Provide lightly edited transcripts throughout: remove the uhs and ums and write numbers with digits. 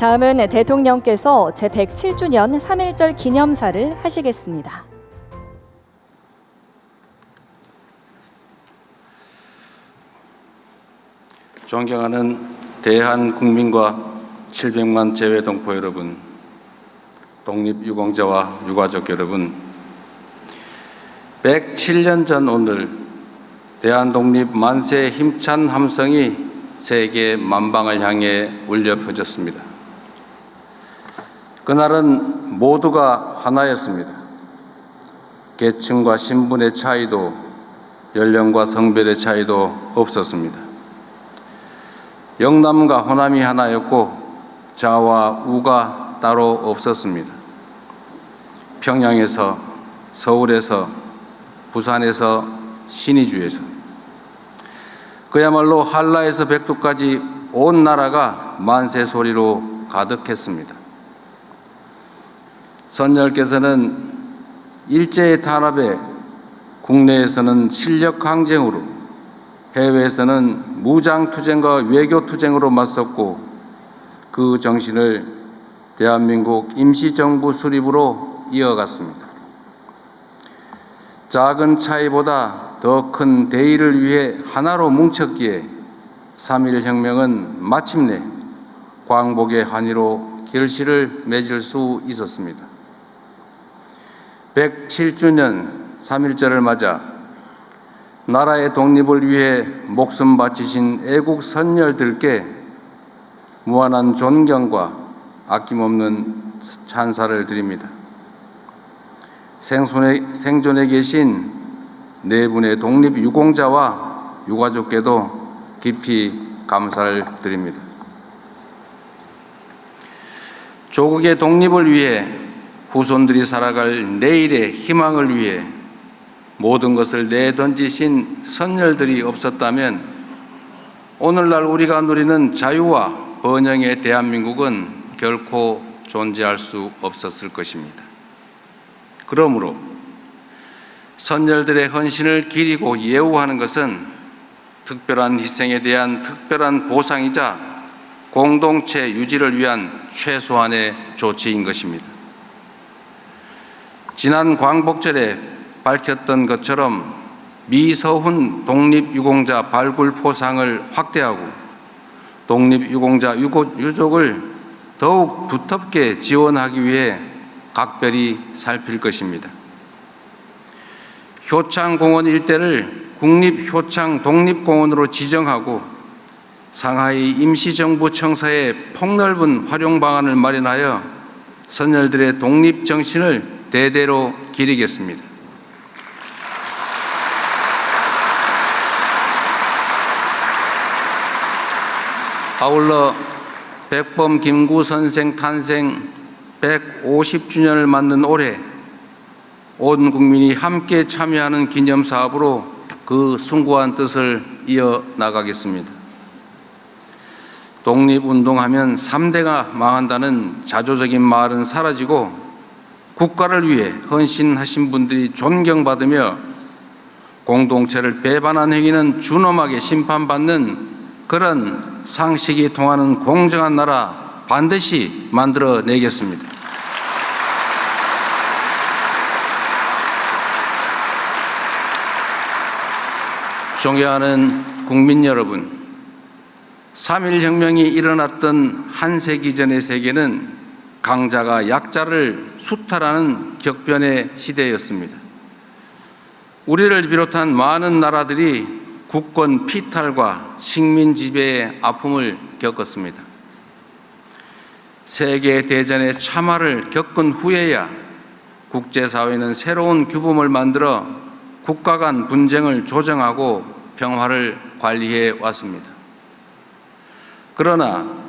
다음은 대통령께서 제107주년 3.1절 기념사를 하시겠습니다. 존경하는 대한국민과 700만 재외동포 여러분, 독립유공자와 유가족 여러분, 107년 전 오늘 대한독립 만세의 힘찬 함성이 세계 만방을 향해 울려 퍼졌습니다. 그날은 모두가 하나였습니다. 계층과 신분의 차이도 연령과 성별의 차이도 없었습니다. 영남과 호남이 하나였고 좌와 우가 따로 없었습니다. 평양에서, 서울에서, 부산에서, 신의주에서, 그야말로 한라에서 백두까지 온 나라가 만세 소리로 가득했습니다. 선열께서는 일제의 탄압에 국내에서는 실력 강쟁으로, 해외에서는 무장투쟁과 외교투쟁으로 맞섰고 그 정신을 대한민국 임시정부 수립으로 이어갔습니다. 작은 차이보다 더 큰 대의를 위해 하나로 뭉쳤기에 3.1 혁명은 마침내 광복의 환희로 결실을 맺을 수 있었습니다. 107주년 3.1절을 맞아 나라의 독립을 위해 목숨 바치신 애국 선열들께 무한한 존경과 아낌없는 찬사를 드립니다. 생존에 계신 네 분의 독립유공자와 유가족께도 깊이 감사를 드립니다. 조국의 독립을 위해 후손들이 살아갈 내일의 희망을 위해 모든 것을 내던지신 선열들이 없었다면 오늘날 우리가 누리는 자유와 번영의 대한민국은 결코 존재할 수 없었을 것입니다. 그러므로 선열들의 헌신을 기리고 예우하는 것은 특별한 희생에 대한 특별한 보상이자 공동체 유지를 위한 최소한의 조치인 것입니다. 지난 광복절에 밝혔던 것처럼 미서훈 독립유공자 발굴포상을 확대하고 독립유공자 유족을 더욱 두텁게 지원하기 위해 각별히 살필 것입니다. 효창공원 일대를 국립효창 독립공원으로 지정하고 상하이 임시정부 청사에 폭넓은 활용 방안을 마련하여 선열들의 독립정신을 대대로 기리겠습니다. 아울러 백범 김구 선생 탄생 150주년을 맞는 올해 온 국민이 함께 참여하는 기념사업으로 그 숭고한 뜻을 이어나가겠습니다. 독립운동하면 3대가 망한다는 자조적인 말은 사라지고 국가를 위해 헌신하신 분들이 존경받으며 공동체를 배반한 행위는 준엄하게 심판받는 그런 상식이 통하는 공정한 나라 반드시 만들어내겠습니다. 존경하는 국민 여러분, 3.1 혁명이 일어났던 한 세기 전의 세계는 강자가 약자를 수탈하는 격변의 시대였습니다. 우리를 비롯한 많은 나라들이 국권 피탈과 식민 지배의 아픔을 겪었습니다. 세계대전의 참화를 겪은 후에야 국제사회는 새로운 규범을 만들어 국가 간 분쟁을 조정하고 평화를 관리해 왔습니다. 그러나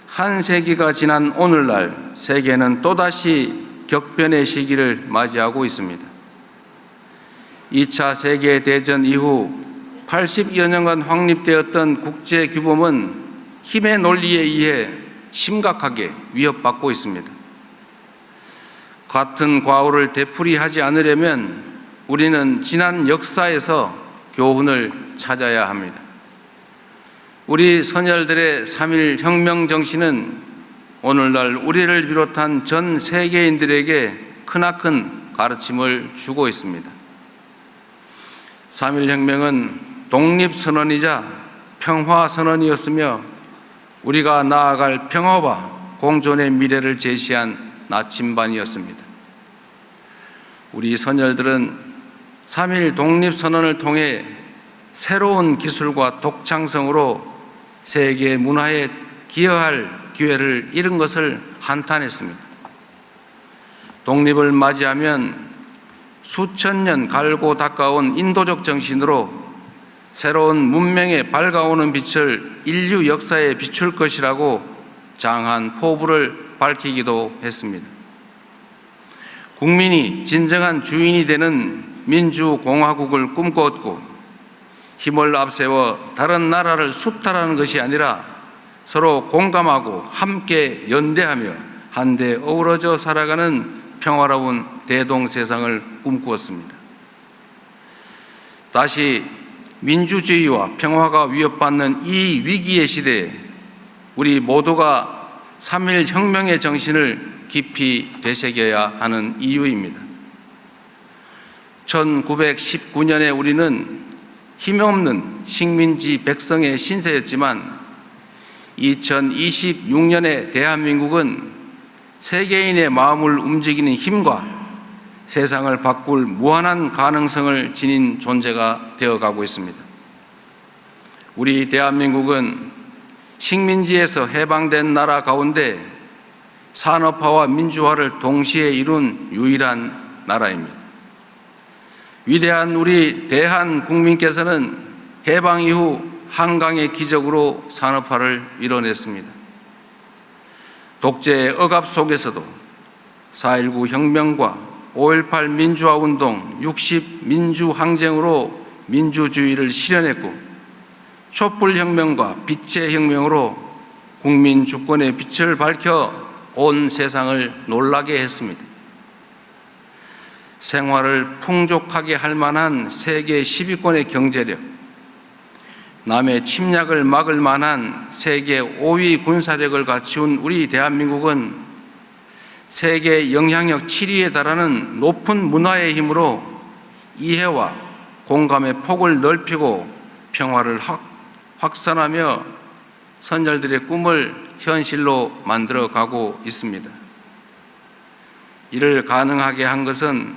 한 세기가 지난 오늘날 세계는 또다시 격변의 시기를 맞이하고 있습니다. 2차 세계대전 이후 80여 년간 확립되었던 국제규범은 힘의 논리에 의해 심각하게 위협받고 있습니다. 같은 과오를 되풀이하지 않으려면 우리는 지난 역사에서 교훈을 찾아야 합니다. 우리 선열들의 3.1 혁명 정신은 오늘날 우리를 비롯한 전 세계인들에게 크나큰 가르침을 주고 있습니다. 3.1혁명은 독립선언이자 평화선언이었으며 우리가 나아갈 평화와 공존의 미래를 제시한 나침반이었습니다. 우리 선열들은 3.1 독립선언을 통해 새로운 기술과 독창성으로 세계 문화에 기여할 기회를 잃은 것을 한탄했습니다. 독립을 맞이하면 수천 년 갈고 닦아온 인도적 정신으로 새로운 문명의 밝아오는 빛을 인류 역사에 비출 것이라고 장한 포부를 밝히기도 했습니다. 국민이 진정한 주인이 되는 민주공화국을 꿈꾸었고 힘을 앞세워 다른 나라를 수탈하는 것이 아니라 서로 공감하고 함께 연대하며 한데 어우러져 살아가는 평화로운 대동세상을 꿈꾸었습니다. 다시 민주주의와 평화가 위협받는 이 위기의 시대에 우리 모두가 3.1 혁명의 정신을 깊이 되새겨야 하는 이유입니다. 1919년에 우리는 힘없는 식민지 백성의 신세였지만 2026년의 대한민국은 세계인의 마음을 움직이는 힘과 세상을 바꿀 무한한 가능성을 지닌 존재가 되어가고 있습니다. 우리 대한민국은 식민지에서 해방된 나라 가운데 산업화와 민주화를 동시에 이룬 유일한 나라입니다. 위대한 우리 대한국민께서는 해방 이후 한강의 기적으로 산업화를 이뤄냈습니다. 독재의 억압 속에서도 4.19 혁명과 5.18 민주화운동, 60 민주항쟁으로 민주주의를 실현했고 촛불혁명과 빛의 혁명으로 국민 주권의 빛을 밝혀 온 세상을 놀라게 했습니다. 생활을 풍족하게 할 만한 세계 10위권의 경제력, 남의 침략을 막을 만한 세계 5위 군사력을 갖춘 우리 대한민국은 세계 영향력 7위에 달하는 높은 문화의 힘으로 이해와 공감의 폭을 넓히고 평화를 확산하며 선열들의 꿈을 현실로 만들어가고 있습니다. 이를 가능하게 한 것은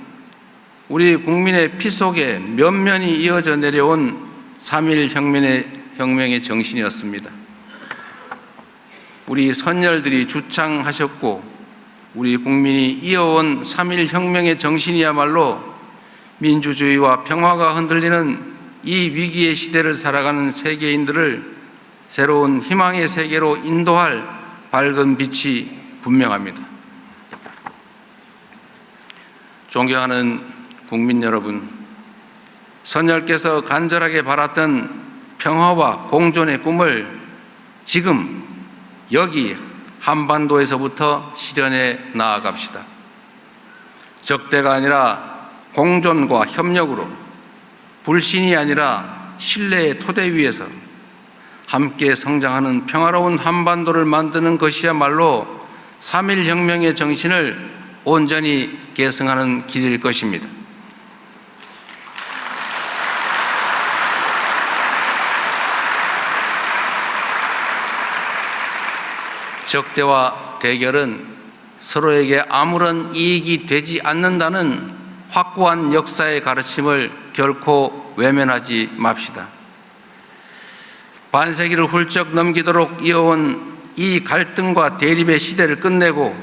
우리 국민의 피 속에 면면이 이어져 내려온 3.1 혁명의 정신이었습니다. 우리 선열들이 주창하셨고 우리 국민이 이어온 3.1 혁명의 정신이야말로 민주주의와 평화가 흔들리는 이 위기의 시대를 살아가는 세계인들을 새로운 희망의 세계로 인도할 밝은 빛이 분명합니다. 존경하는 국민 여러분, 선열께서 간절하게 바랐던 평화와 공존의 꿈을 지금 여기 한반도에서부터 실현해 나아갑시다. 적대가 아니라 공존과 협력으로, 불신이 아니라 신뢰의 토대 위에서 함께 성장하는 평화로운 한반도를 만드는 것이야말로 3.1 혁명의 정신을 온전히 계승하는 길일 것입니다. 적대와 대결은 서로에게 아무런 이익이 되지 않는다는 확고한 역사의 가르침을 결코 외면하지 맙시다. 반세기를 훌쩍 넘기도록 이어온 이 갈등과 대립의 시대를 끝내고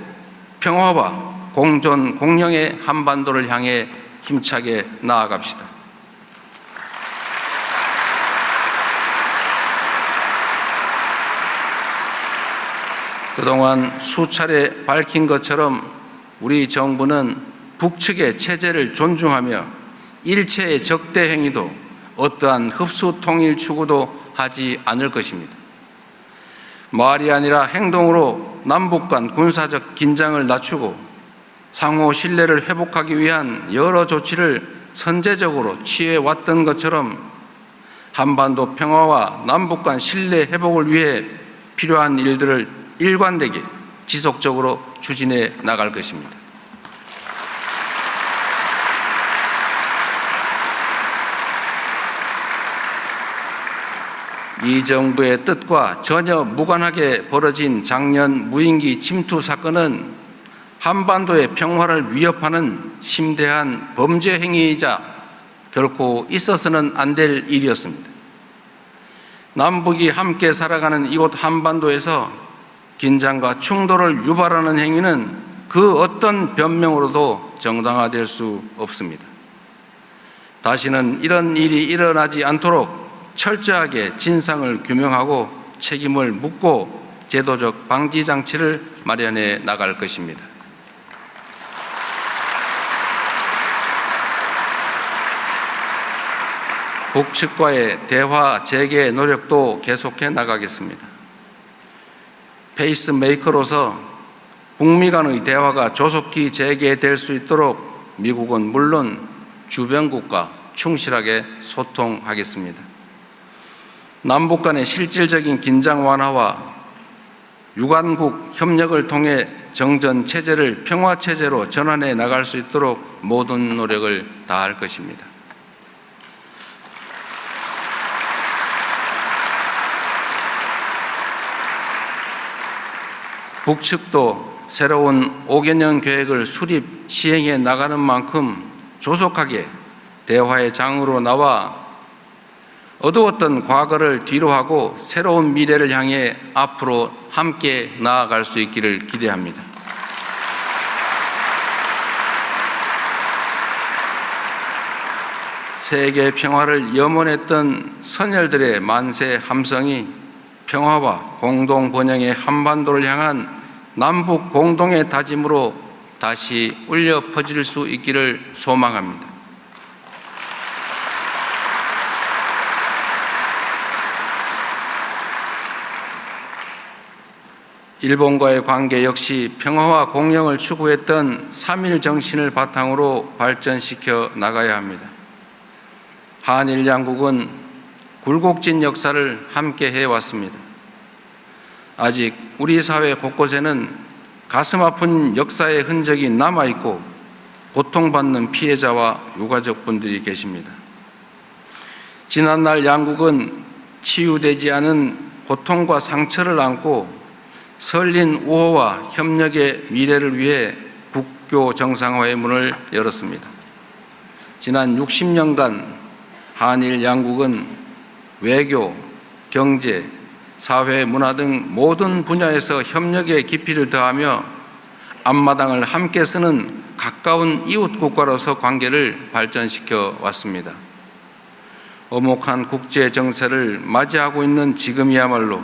평화와 공존, 공영의 한반도를 향해 힘차게 나아갑시다. 그동안 수차례 밝힌 것처럼 우리 정부는 북측의 체제를 존중하며 일체의 적대 행위도 어떠한 흡수 통일 추구도 하지 않을 것입니다. 말이 아니라 행동으로 남북 간 군사적 긴장을 낮추고 상호 신뢰를 회복하기 위한 여러 조치를 선제적으로 취해왔던 것처럼 한반도 평화와 남북 간 신뢰 회복을 위해 필요한 일들을 일관되게 지속적으로 추진해 나갈 것입니다. 이 정부의 뜻과 전혀 무관하게 벌어진 작년 무인기 침투 사건은 한반도의 평화를 위협하는 심대한 범죄 행위이자 결코 있어서는 안 될 일이었습니다. 남북이 함께 살아가는 이곳 한반도에서 긴장과 충돌을 유발하는 행위는 그 어떤 변명으로도 정당화될 수 없습니다. 다시는 이런 일이 일어나지 않도록 철저하게 진상을 규명하고 책임을 묻고 제도적 방지 장치를 마련해 나갈 것입니다. 북측과의 대화 재개 노력도 계속해 나가겠습니다. 페이스메이커로서 북미 간의 대화가 조속히 재개될 수 있도록 미국은 물론 주변국과 충실하게 소통하겠습니다. 남북 간의 실질적인 긴장 완화와 유관국 협력을 통해 정전 체제를 평화 체제로 전환해 나갈 수 있도록 모든 노력을 다할 것입니다. 북측도 새로운 5개년 계획을 수립 시행해 나가는 만큼 조속하게 대화의 장으로 나와 어두웠던 과거를 뒤로하고 새로운 미래를 향해 앞으로 함께 나아갈 수 있기를 기대합니다. 세계 평화를 염원했던 선열들의 만세 함성이 평화와 공동 번영의 한반도를 향한 남북 공동의 다짐으로 다시 울려 퍼질 수 있기를 소망합니다. 일본과의 관계 역시 평화와 공영을 추구했던 3.1 정신을 바탕으로 발전시켜 나가야 합니다. 한일 양국은 굴곡진 역사를 함께 해왔습니다. 아직 우리 사회 곳곳에는 가슴 아픈 역사의 흔적이 남아있고 고통받는 피해자와 유가족분들이 계십니다. 지난날 양국은 치유되지 않은 고통과 상처를 안고 설린 우호와 협력의 미래를 위해 국교 정상화의 문을 열었습니다. 지난 60년간 한일 양국은 외교, 경제, 사회, 문화 등 모든 분야에서 협력의 깊이를 더하며 앞마당을 함께 쓰는 가까운 이웃 국가로서 관계를 발전시켜 왔습니다. 엄혹한 국제 정세를 맞이하고 있는 지금이야말로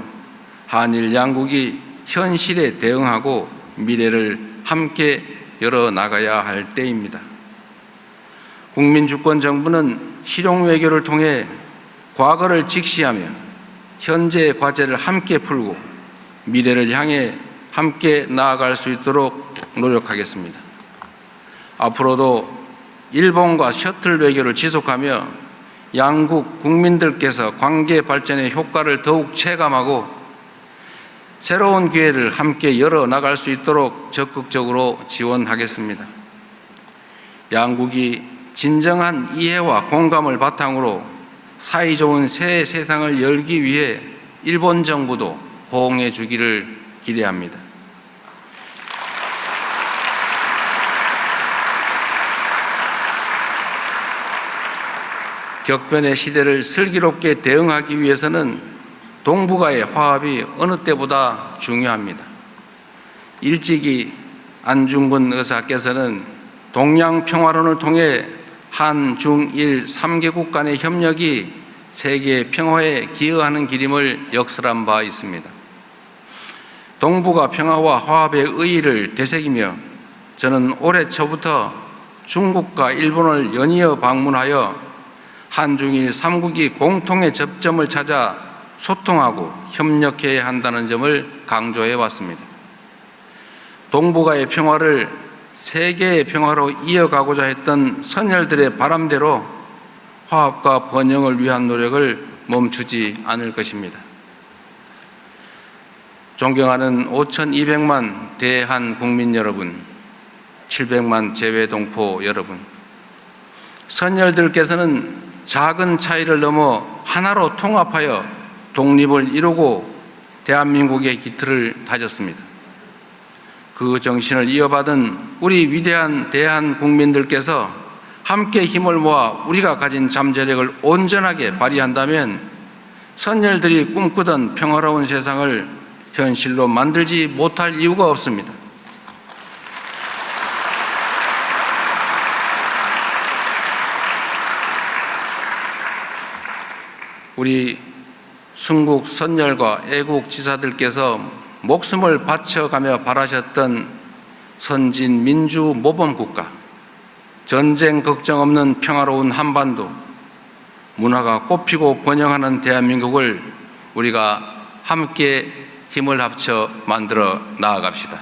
한일 양국이 현실에 대응하고 미래를 함께 열어나가야 할 때입니다. 국민주권정부는 실용외교를 통해 과거를 직시하며 현재의 과제를 함께 풀고 미래를 향해 함께 나아갈 수 있도록 노력하겠습니다. 앞으로도 일본과 셔틀 외교를 지속하며 양국 국민들께서 관계 발전의 효과를 더욱 체감하고 새로운 기회를 함께 열어나갈 수 있도록 적극적으로 지원하겠습니다. 양국이 진정한 이해와 공감을 바탕으로 사이좋은 새 세상을 열기 위해 일본 정부도 호응해 주기를 기대합니다. 격변의 시대를 슬기롭게 대응하기 위해서는 동북아의 화합이 어느 때보다 중요합니다. 일찍이 안중근 의사께서는 동양 평화론을 통해 한, 중, 일 3개국 간의 협력이 세계 평화에 기여하는 길임을 역설한 바 있습니다. 동북아 평화와 화합의 의의를 되새기며 저는 올해 초부터 중국과 일본을 연이어 방문하여 한중일 3국이 공통의 접점을 찾아 소통하고 협력해야 한다는 점을 강조해 왔습니다. 동북아의 평화를 세계의 평화로 이어가고자 했던 선열들의 바람대로 화합과 번영을 위한 노력을 멈추지 않을 것입니다. 존경하는 5,200만 대한 국민 여러분, 700만 재외동포 여러분, 선열들께서는 작은 차이를 넘어 하나로 통합하여 독립을 이루고 대한민국의 기틀을 다졌습니다. 그 정신을 이어받은 우리 위대한 대한 국민들께서 함께 힘을 모아 우리가 가진 잠재력을 온전하게 발휘한다면 선열들이 꿈꾸던 평화로운 세상을 현실로 만들지 못할 이유가 없습니다. 우리 순국 선열과 애국 지사들께서 목숨을 바쳐가며 바라셨던 선진 민주 모범국가, 전쟁 걱정 없는 평화로운 한반도, 문화가 꽃피고 번영하는 대한민국을 우리가 함께 힘을 합쳐 만들어 나아갑시다.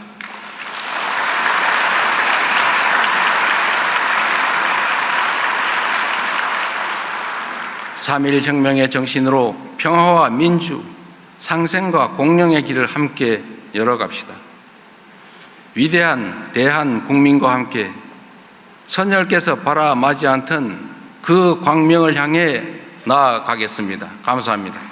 '3.1혁명의 정신으로 평화와 민주, 상생과 공령의 길을 함께 열어갑시다. 위대한 대한 국민과 함께 선열께서 바라마지 않던 그 광명을 향해 나아가겠습니다. 감사합니다.